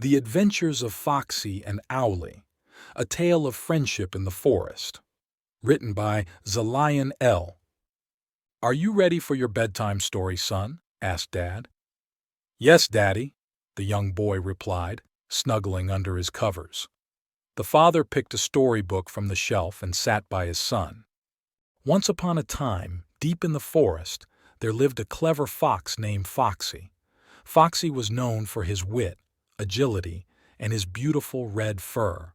The Adventures of Foxy and Owly, A Tale of Friendship in the Forest. Written by Zalian L. "Are you ready for your bedtime story, son?" asked Dad. "Yes, Daddy," the young boy replied, snuggling under his covers. The father picked a storybook from the shelf and sat by his son. Once upon a time, deep in the forest, there lived a clever fox named Foxy. Foxy was known for his wit, agility, and his beautiful red fur.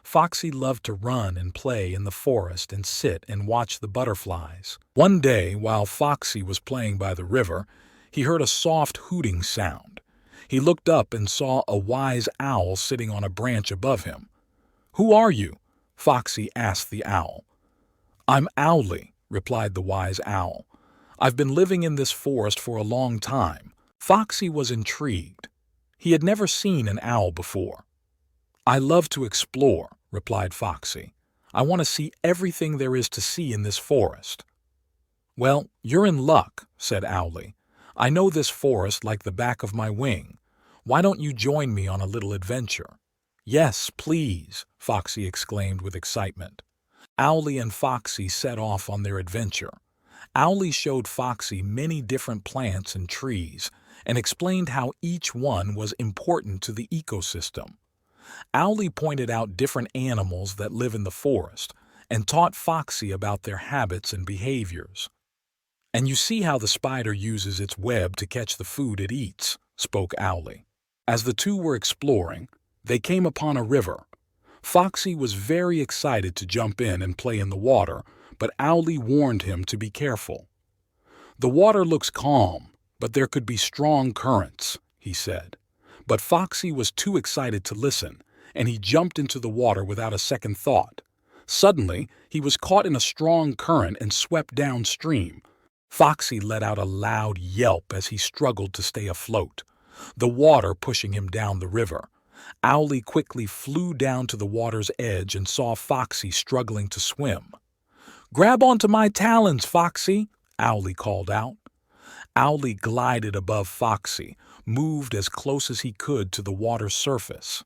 Foxy loved to run and play in the forest and sit and watch the butterflies. One day, while Foxy was playing by the river, he heard a soft hooting sound. He looked up and saw a wise owl sitting on a branch above him. "Who are you?" Foxy asked the owl. "I'm Owly," replied the wise owl. "I've been living in this forest for a long time." Foxy was intrigued. He had never seen an owl before. "I love to explore," replied Foxy. "I want to see everything there is to see in this forest." "Well, you're in luck," said Owly. "I know this forest like the back of my wing. Why don't you join me on a little adventure?" "Yes, please," Foxy exclaimed with excitement. Owly and Foxy set off on their adventure. Owly showed Foxy many different plants and trees and explained how each one was important to the ecosystem. Owly pointed out different animals that live in the forest and taught Foxy about their habits and behaviors. "And you see how the spider uses its web to catch the food it eats," spoke Owly. As the two were exploring, they came upon a river. Foxy was very excited to jump in and play in the water, but Owly warned him to be careful. "The water looks calm, but there could be strong currents," he said. But Foxy was too excited to listen, and he jumped into the water without a second thought. Suddenly, he was caught in a strong current and swept downstream. Foxy let out a loud yelp as he struggled to stay afloat, the water pushing him down the river. Owly quickly flew down to the water's edge and saw Foxy struggling to swim. "Grab onto my talons, Foxy," Owly called out. Owly glided above Foxy, moved as close as he could to the water's surface.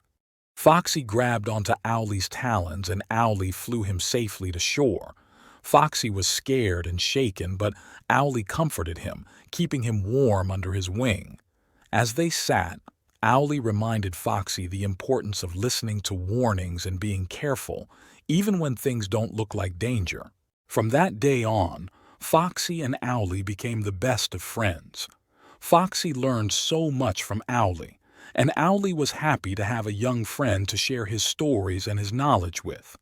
Foxy grabbed onto Owly's talons and Owly flew him safely to shore. Foxy was scared and shaken, but Owly comforted him, keeping him warm under his wing. As they sat, Owly reminded Foxy the importance of listening to warnings and being careful, even when things don't look like danger. From that day on, Foxy and Owly became the best of friends. Foxy learned so much from Owly, and Owly was happy to have a young friend to share his stories and his knowledge with.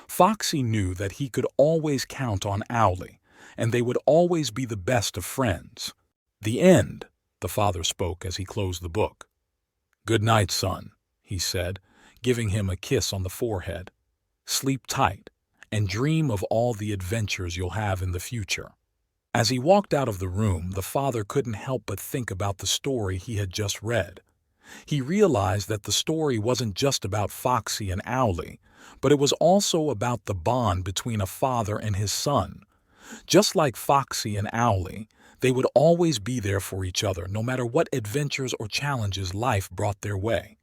Foxy knew that he could always count on Owly, and they would always be the best of friends. "The end," the father spoke as he closed the book. "Good night, son," he said, giving him a kiss on the forehead. "Sleep tight, and dream of all the adventures you'll have in the future." As he walked out of the room, the father couldn't help but think about the story he had just read. He realized that the story wasn't just about Foxy and Owly, but it was also about the bond between a father and his son. Just like Foxy and Owly, they would always be there for each other no matter what adventures or challenges life brought their way.